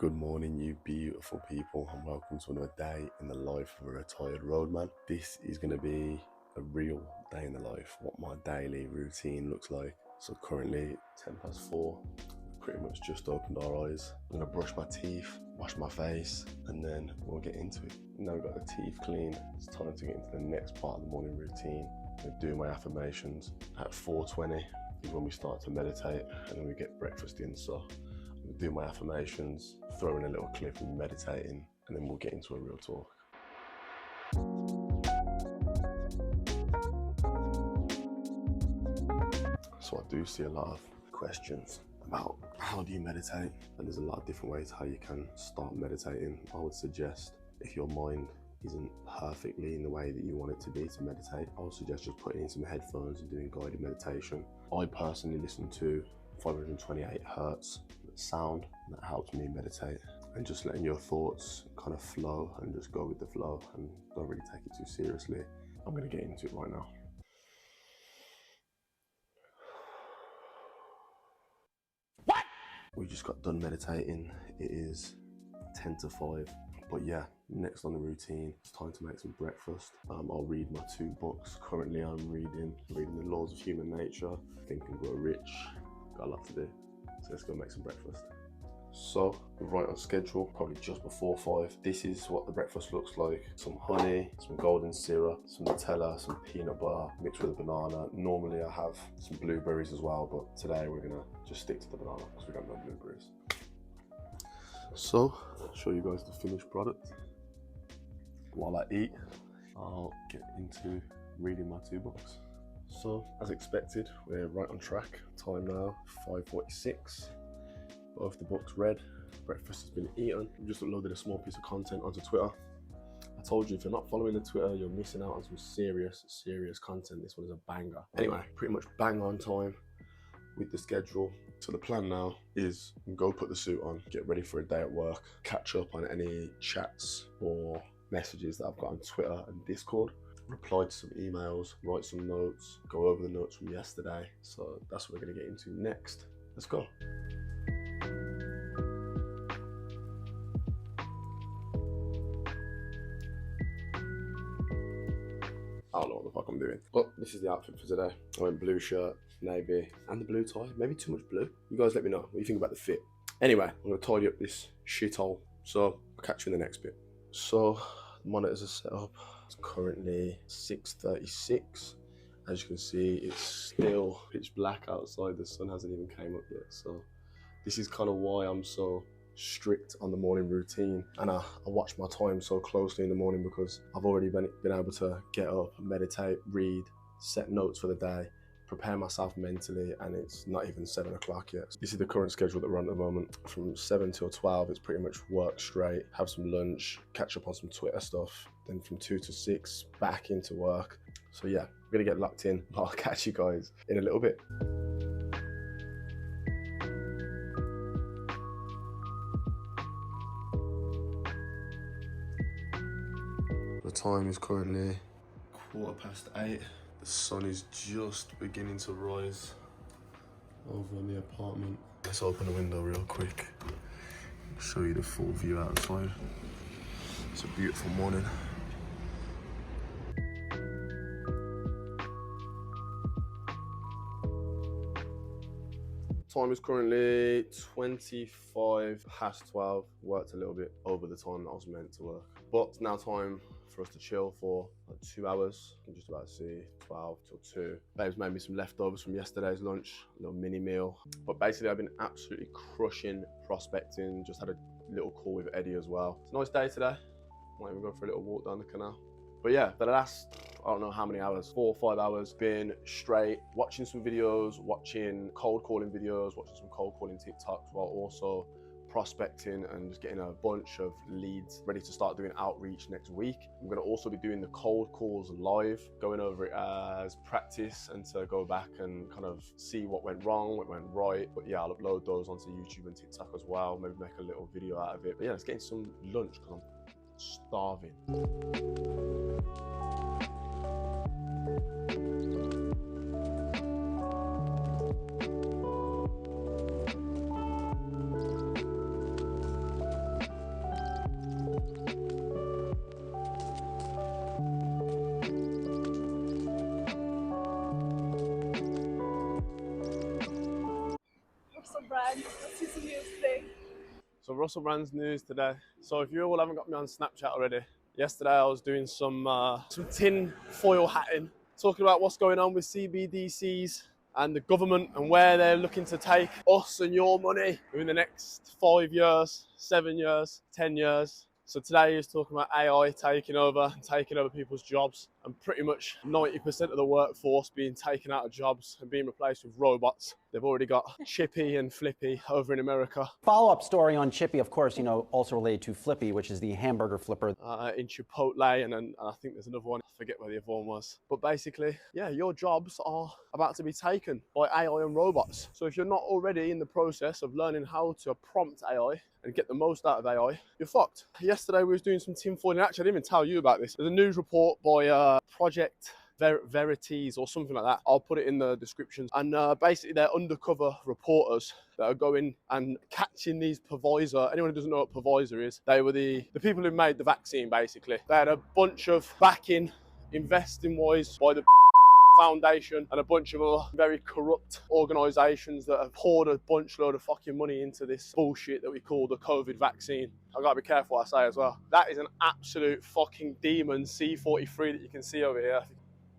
Good morning, you beautiful people, and welcome to another day in the life of a retired roadman. This is going to be a real day in the life, what my daily routine looks like. So currently 4:10, we've pretty much just opened our eyes. I'm going to brush my teeth, wash my face, and then we'll get into it. Now we've got the teeth clean, it's time to get into the next part of the morning routine. I'm going to do my affirmations at 4:20 is when we start to meditate, and then we get breakfast in. So do my affirmations, throw in a little clip of me meditating, and then we'll get into a real talk. So I do see a lot of questions about how do you meditate, and there's a lot of different ways how you can start meditating. I would suggest, if your mind isn't perfectly in the way that you want it to be to meditate, I would suggest just putting in some headphones and doing guided meditation. I personally listen to 528 hertz sound, that helps me meditate, and just letting your thoughts kind of flow and just go with the flow and don't really take it too seriously. I'm going to get into it right now. What? We just got done meditating. It is 10 to 5. But yeah, next on the routine, it's time to make some breakfast. I'll read my 2 books. Currently I'm reading The Laws of Human Nature, Think and Grow Rich. Got a lot to do. So let's go make some breakfast. So we're right on schedule, probably just before 5. This is what the breakfast looks like. Some honey, some golden syrup, some Nutella, some peanut butter mixed with a banana. Normally I have some blueberries as well, but today we're gonna just stick to the banana because we got no blueberries. So I'll show you guys the finished product. While I eat, I'll get into reading my 2 books. So as expected, we're right on track. Time now 5:46. Both the books read, breakfast has been eaten. We just uploaded a small piece of content onto Twitter. I told you, if you're not following the Twitter, you're missing out on some serious content. This one is a banger. Anyway, pretty much bang on time with the schedule. So the plan now is go put the suit on, get ready for a day at work, catch up on any chats or messages that I've got on Twitter and Discord, reply to some emails, write some notes, go over the notes from yesterday. So that's what we're gonna get into next. Let's go. I don't know what the fuck I'm doing. But this is the outfit for today. I went blue shirt, navy, and the blue tie. Maybe too much blue. You guys let me know what you think about the fit. Anyway, I'm gonna tidy up this shithole. So I'll catch you in the next bit. So the monitors are set up. It's currently 6:36. As you can see, it's still pitch black outside. The sun hasn't even came up yet. So this is kind of why I'm so strict on the morning routine, and I watch my time so closely in the morning because I've already been able to get up, meditate, read, set notes for the day, prepare myself mentally, and it's not even 7 o'clock yet. This is the current schedule that we're on at the moment. From 7 till 12, it's pretty much work straight, have some lunch, catch up on some Twitter stuff, then from 2 to 6, back into work. So yeah, we're gonna get locked in. I'll catch you guys in a little bit. The time is currently 8:15. The sun is just beginning to rise over on the apartment. Let's open the window real quick. Show you the full view outside. It's a beautiful morning. Time is currently 12:25. Worked a little bit over the time that I was meant to work. But it's now time for us to chill for like 2 hours. You can just about see 12 till 2. Babe's made me some leftovers from yesterday's lunch, a little mini meal. But basically I've been absolutely crushing prospecting. Just had a little call with Eddie as well. It's a nice day today. Might even go for a little walk down the canal. But yeah, for the last, I don't know how many hours, 4 or 5 hours, been straight watching some videos, watching cold calling videos, watching some cold calling TikToks, while also prospecting and just getting a bunch of leads ready to start doing outreach next week. I'm going to also be doing the cold calls live, going over it as practice and to go back and kind of see what went wrong, what went right. But yeah, I'll upload those onto YouTube and TikTok as well, maybe make a little video out of it. But yeah, let's get into some lunch because I'm starving. So Russell Brand's news today. So if you all haven't got me on Snapchat already, yesterday I was doing some tin foil hatting, talking about what's going on with CBDCs and the government and where they're looking to take us and your money in the next 5 years, 7 years, 10 years. So today is talking about AI taking over people's jobs, and pretty much 90% of the workforce being taken out of jobs and being replaced with robots. They've already got Chippy and Flippy over in America. Follow-up story on Chippy, of course, also related to Flippy, which is the hamburger flipper. In Chipotle, and I think there's another one. I forget where the other one was. But basically, yeah, your jobs are about to be taken by AI and robots. So if you're not already in the process of learning how to prompt AI and get the most out of AI, you're fucked. Yesterday we was doing some tinfoil, and actually I didn't even tell you about this. There's a news report by Project Veritas or something like that. I'll put it in the descriptions. And basically they're undercover reporters that are going and catching these provisor. Anyone who doesn't know what provisor is, they were the people who made the vaccine, basically. They had a bunch of backing, investing wise, by the Foundation and a bunch of other very corrupt organisations that have poured a bunch load of fucking money into this bullshit that we call the COVID vaccine. I've got to be careful what I say as well. That is an absolute fucking demon, C43 that you can see over here.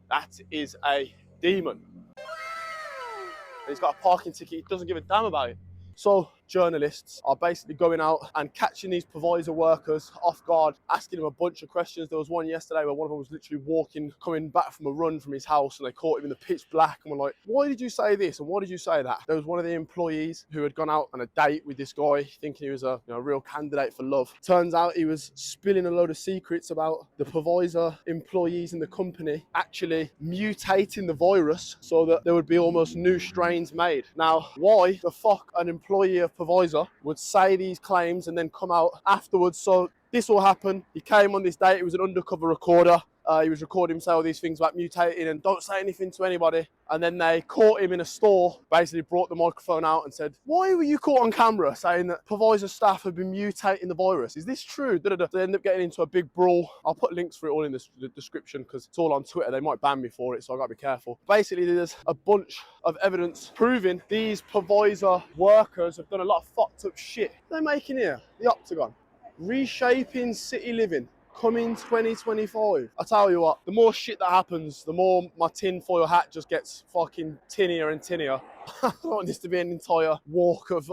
That is a demon. And he's got a parking ticket, he doesn't give a damn about it. So journalists are basically going out and catching these provisor workers off guard, asking them a bunch of questions. There was one yesterday where one of them was literally coming back from a run from his house, and they caught him in the pitch black and were like, why did you say this and why did you say that? There was one of the employees who had gone out on a date with this guy thinking he was a real candidate for love. Turns out he was spilling a load of secrets about the provisor employees in the company actually mutating the virus so that there would be almost new strains made. Now, why the fuck an employee of provisor would say these claims and then come out afterwards? So this all happened. He came on this date. He was an undercover recorder. He was recording him say all these things about mutating and don't say anything to anybody. And then they caught him in a store, basically brought the microphone out and said, why were you caught on camera saying that provisor staff have been mutating the virus? Is this true? They end up getting into a big brawl. I'll put links for it all in the description because it's all on Twitter. They might ban me for it, so I've got to be careful. Basically, there's a bunch of evidence proving these provisor workers have done a lot of fucked up shit. They're making here, the Octagon, reshaping city living. Coming 2025. I tell you what, the more shit that happens, the more my tinfoil hat just gets fucking tinnier and tinnier. I don't want this to be an entire walk of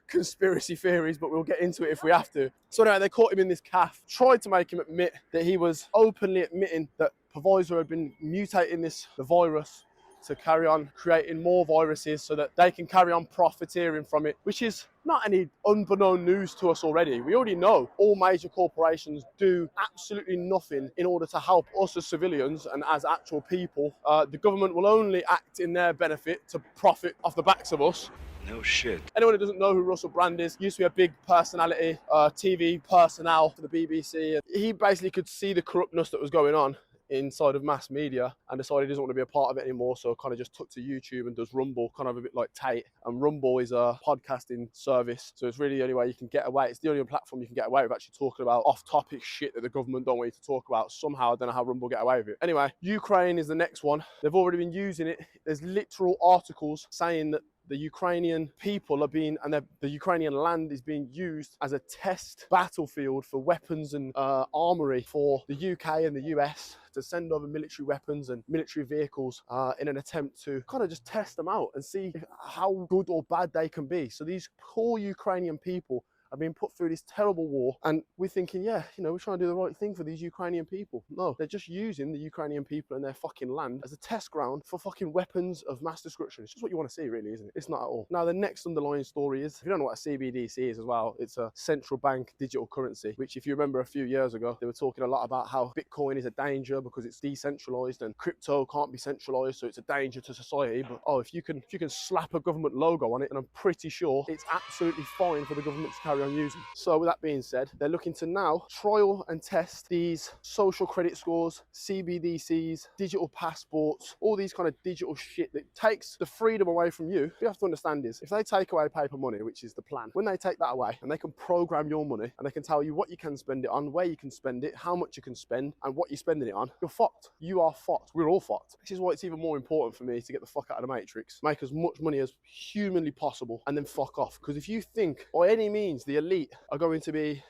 conspiracy theories, but we'll get into it if we have to. So anyway, they caught him in this cafe, tried to make him admit that he was openly admitting that provisor had been mutating the virus to carry on creating more viruses so that they can carry on profiteering from it, which is not any unbeknown news to us already. We already know all major corporations do absolutely nothing in order to help us as civilians and as actual people. The government will only act in their benefit to profit off the backs of us. No shit. Anyone who doesn't know who Russell Brand is, used to be a big personality, TV personnel for the BBC. He basically could see the corruptness that was going on inside of mass media and decided he doesn't want to be a part of it anymore, so kind of just took to YouTube and does Rumble, kind of a bit like Tate. And Rumble is a podcasting service, so it's really the only way you can get away. It's the only platform you can get away with actually talking about off-topic shit that the government don't want you to talk about. Somehow, I don't know how Rumble get away with it. Anyway, Ukraine is the next one. They've already been using it. There's literal articles saying that the Ukrainian people are being, and the Ukrainian land is being used as a test battlefield for weapons and armory for the UK and the US to send over military weapons and military vehicles in an attempt to kind of just test them out and see how good or bad they can be. So these poor Ukrainian people are being put through this terrible war, and we're thinking, yeah, we're trying to do the right thing for these Ukrainian people. No, they're just using the Ukrainian people and their fucking land as a test ground for fucking weapons of mass destruction. It's just what you want to see, really, isn't it? It's not at all. Now, the next underlying story is, if you don't know what a CBDC is as well, it's a central bank digital currency, which, if you remember a few years ago, they were talking a lot about how Bitcoin is a danger because it's decentralized and crypto can't be centralized, so it's a danger to society. But if you can slap a government logo on it, and I'm pretty sure it's absolutely fine for the government to carry on using. So with that being said, they're looking to now trial and test these social credit scores, CBDCs, digital passports, all these kind of digital shit that takes the freedom away from you. What you have to understand is, if they take away paper money, which is the plan, when they take that away and they can program your money and they can tell you what you can spend it on, where you can spend it, how much you can spend, and what you're spending it on, you're fucked. You are fucked. We're all fucked. This is why it's even more important for me to get the fuck out of the matrix, make as much money as humanly possible, and then fuck off. Because if you think by any means the elite are going to be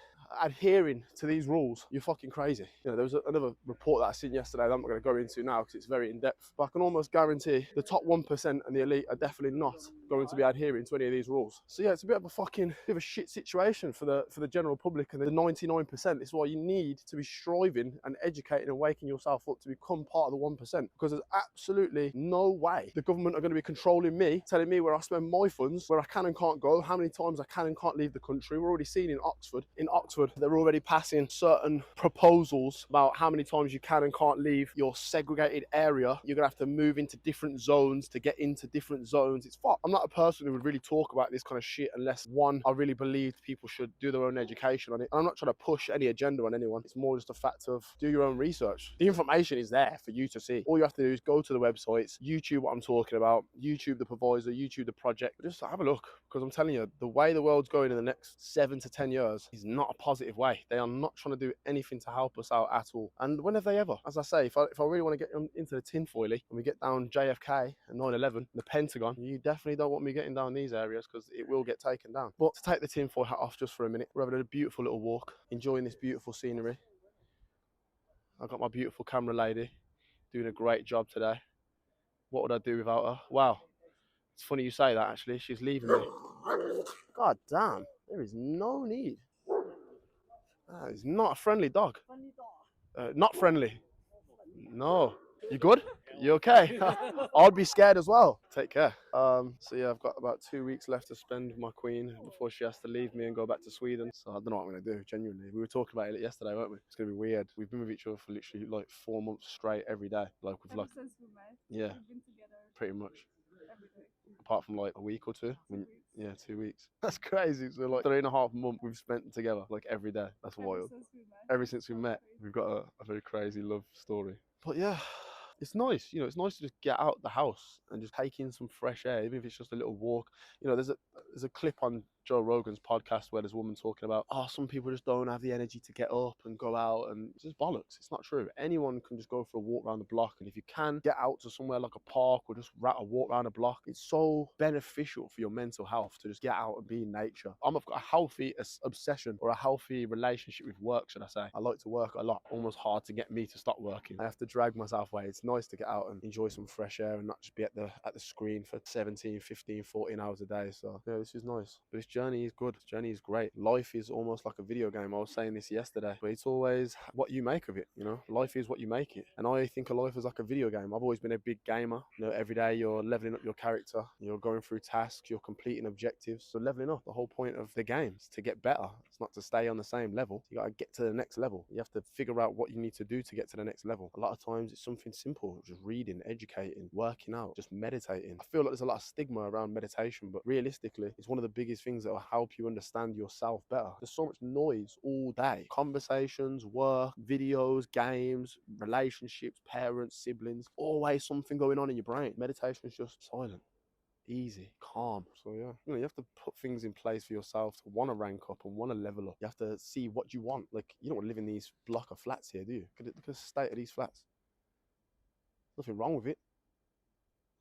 adhering to these rules, you're fucking crazy. You know, there was another report that I seen yesterday that I'm not going to go into now because it's very in-depth, but I can almost guarantee the top 1% and the elite are definitely not going to be adhering to any of these rules. So yeah, it's a bit of a shit situation for the general public and the 99%. It's why you need to be striving and educating and waking yourself up to become part of the 1%, because there's absolutely no way the government are going to be controlling me, telling me where I spend my funds, where I can and can't go, how many times I can and can't leave the country. We're already seeing in Oxford, they're already passing certain proposals about how many times you can and can't leave your segregated area. You're gonna have to move into different zones to get into different zones. It's fuck. I'm not a person who would really talk about this kind of shit unless, one, I really believed people should do their own education on it. And I'm not trying to push any agenda on anyone. It's more just a fact of do your own research. The information is there for you to see. All you have to do is go to the websites, YouTube what I'm talking about, YouTube the proviso, YouTube the project. Just have a look, because I'm telling you, the way the world's going in the next 7 to 10 years is not a positive way. They are not trying to do anything to help us out at all. And when have they ever? As I say, if I really want to get into the tinfoily and we get down JFK and 9/11, the Pentagon, you definitely don't want me getting down these areas because it will get taken down. But to take the tinfoil hat off just for a minute, we're having a beautiful little walk, enjoying this beautiful scenery. I've got my beautiful camera lady doing a great job today. What would I do without her? Wow. It's funny you say that, actually. She's leaving me. God damn. There is no need. That is not a friendly dog. Not friendly. No. You good? You okay? I'd be scared as well. Take care. So yeah, I've got about 2 weeks left to spend with my queen before she has to leave me and go back to Sweden. So I don't know what I'm going to do, genuinely. We were talking about it yesterday, weren't we? It's going to be weird. We've been with each other for literally like 4 months straight every day. Ever since we met, yeah, we've been together pretty much. every day. Apart from like a week or two. 2 weeks. Yeah, 2 weeks. That's crazy. So like 3.5 months we've spent together, like every day. That's wild. Ever since we met, we've got a very crazy love story. But yeah, it's nice. You know, it's nice to just get out the house and just take in some fresh air, even if it's just a little walk. You know, there's a clip on Joe Rogan's podcast where there's a woman talking about, oh, some people just don't have the energy to get up and go out, and it's just bollocks. It's not true. Anyone can just go for a walk around the block, and if you can get out to somewhere like a park or just a walk around a block, it's so beneficial for your mental health to just get out and be in nature. I've got a healthy obsession or a healthy relationship with work, should I say. I like to work a lot, almost hard to get me to stop working. I have to drag myself away. It's nice to get out and enjoy some fresh air and not just be at the screen for 17, 15, 14 hours a day. So yeah, this is nice. But this journey is good. This journey is great. Life is almost like a video game. I was saying this yesterday, but it's always what you make of it. You know, life is what you make it. And I think of life as like a video game. I've always been a big gamer. You know, every day you're leveling up your character, you're going through tasks, you're completing objectives. So leveling up, the whole point of the game is to get better. It's not to stay on the same level. You got to get to the next level. You have to figure out what you need to do to get to the next level. A lot of times it's something simple, just reading, educating, working out, just meditating. I feel like there's a lot of stigma around meditation, but realistically, it's one of the biggest things that will help you understand yourself better. There's so much noise all day. Conversations, work, videos, games, relationships, parents, siblings, always something going on in your brain. Meditation is just silent, easy, calm. So yeah, you know, you have to put things in place for yourself to want to rank up and want to level up. You have to see what you want. Like, you don't want to live in these block of flats here, do you? Look at the state of these flats. Nothing wrong with it.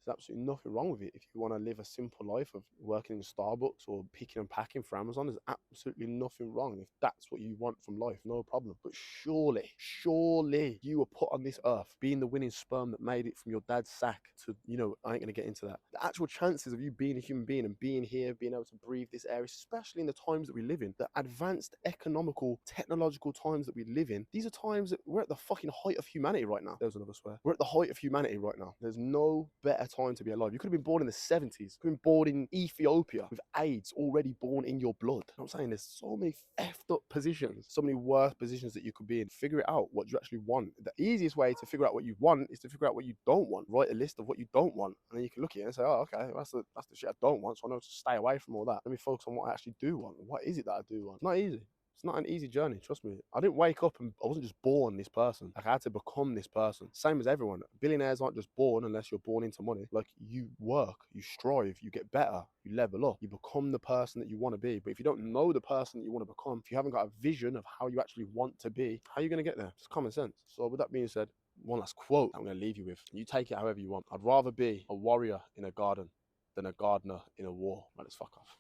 There's absolutely nothing wrong with it. If you want to live a simple life of working in Starbucks or picking and packing for Amazon, there's absolutely nothing wrong. If that's what you want from life, no problem. But surely you were put on this earth being the winning sperm that made it from your dad's sack to, you know, I ain't going to get into that. The actual chances of you being a human being and being here, being able to breathe this air, especially in the times that we live in, the advanced economical, technological times that we live in, these are times that we're at the fucking height of humanity right now. There was another swear. We're at the height of humanity right now. There's no better time to be alive. You could have been born in the 70s. You could have been born in Ethiopia with AIDS already born in your blood. You know what I'm saying? There's so many effed up positions, so many worse positions that you could be in. Figure it out what you actually want. The easiest way to figure out what you want is to figure out what you don't want. Write a list of what you don't want, and then you can look at it and say, oh, okay, that's the shit I don't want, so I know to stay away from all that. Let me focus on what I actually do want. What is it that I do want? It's not easy. It's not an easy journey, trust me. I didn't wake up and I wasn't just born this person. Like, I had to become this person. Same as everyone. Billionaires aren't just born unless you're born into money. Like, you work, you strive, you get better, you level up, you become the person that you want to be. But if you don't know the person that you want to become, if you haven't got a vision of how you actually want to be, how are you going to get there? It's common sense. So with that being said, one last quote I'm going to leave you with. You take it however you want. I'd rather be a warrior in a garden than a gardener in a war. Right, let's fuck off.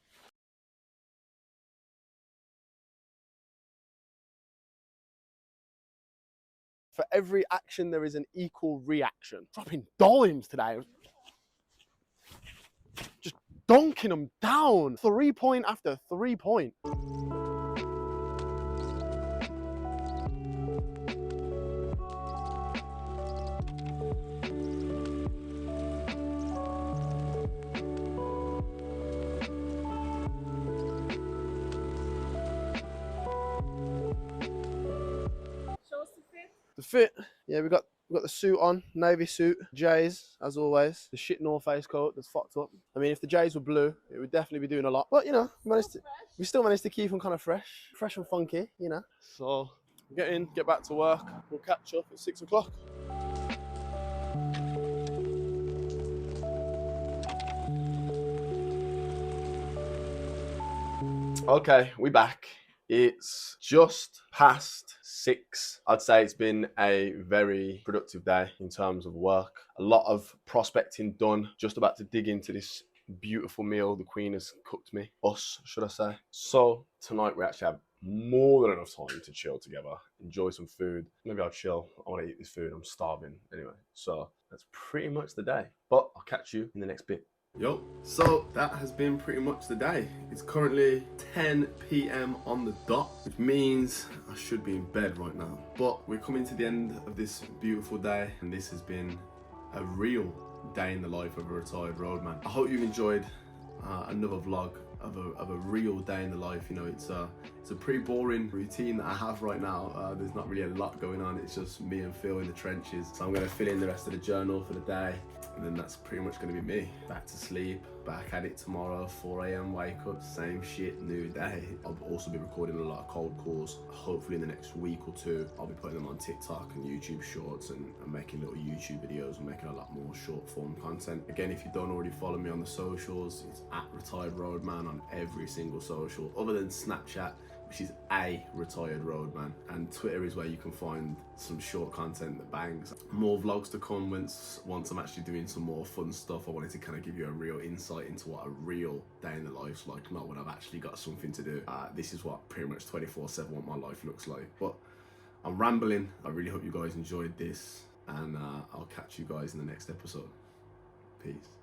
For every action, there is an equal reaction. Dropping dimes today. Just donking them down. 3 point after 3 point. Show us the fit. The fit, yeah, we got the suit on, navy suit, J's as always. The shit North Face coat that's fucked up. I mean, if the J's were blue, it would definitely be doing a lot. But you know, we still managed to keep them kind of fresh and funky, you know. So get in, get back to work. We'll catch up at 6 o'clock. Okay, we back. It's just past 6. I'd say it's been a very productive day in terms of work. A lot of prospecting done. Just about to dig into this beautiful meal the Queen has cooked me. Us, should I say. So tonight we actually have more than enough time to chill together, enjoy some food. Maybe I'll chill. I want to eat this food. I'm starving anyway. So that's pretty much the day. But I'll catch you in the next bit. Yo, so that has been pretty much the day. It's currently 10 p.m. on the dot, which means I should be in bed right now. But we're coming to the end of this beautiful day, and this has been a real day in the life of a retired roadman. I hope you've enjoyed another vlog of a real day in the life. You know, it's a pretty boring routine that I have right now. There's not really a lot going on. It's just me and Phil in the trenches. So I'm going to fill in the rest of the journal for the day, and then that's pretty much going to be me. Back to sleep, back at it tomorrow, 4 a.m. wake up, same shit, new day. I'll also be recording a lot of cold calls. Hopefully in the next week or two, I'll be putting them on TikTok and YouTube Shorts and making little YouTube videos and making a lot more short form content. Again, if you don't already follow me on the socials, it's at Retired Roadman on every single social, other than Snapchat, which is a Retired Roadman, and Twitter is where you can find some short content that bangs. More vlogs to come once I'm actually doing some more fun stuff. I wanted to kind of give you a real insight into what a real day in the life's like, not when I've actually got something to do. This is what pretty much 24/7 what my life looks like. But I'm rambling. I really hope you guys enjoyed this, and I'll catch you guys in the next episode. Peace.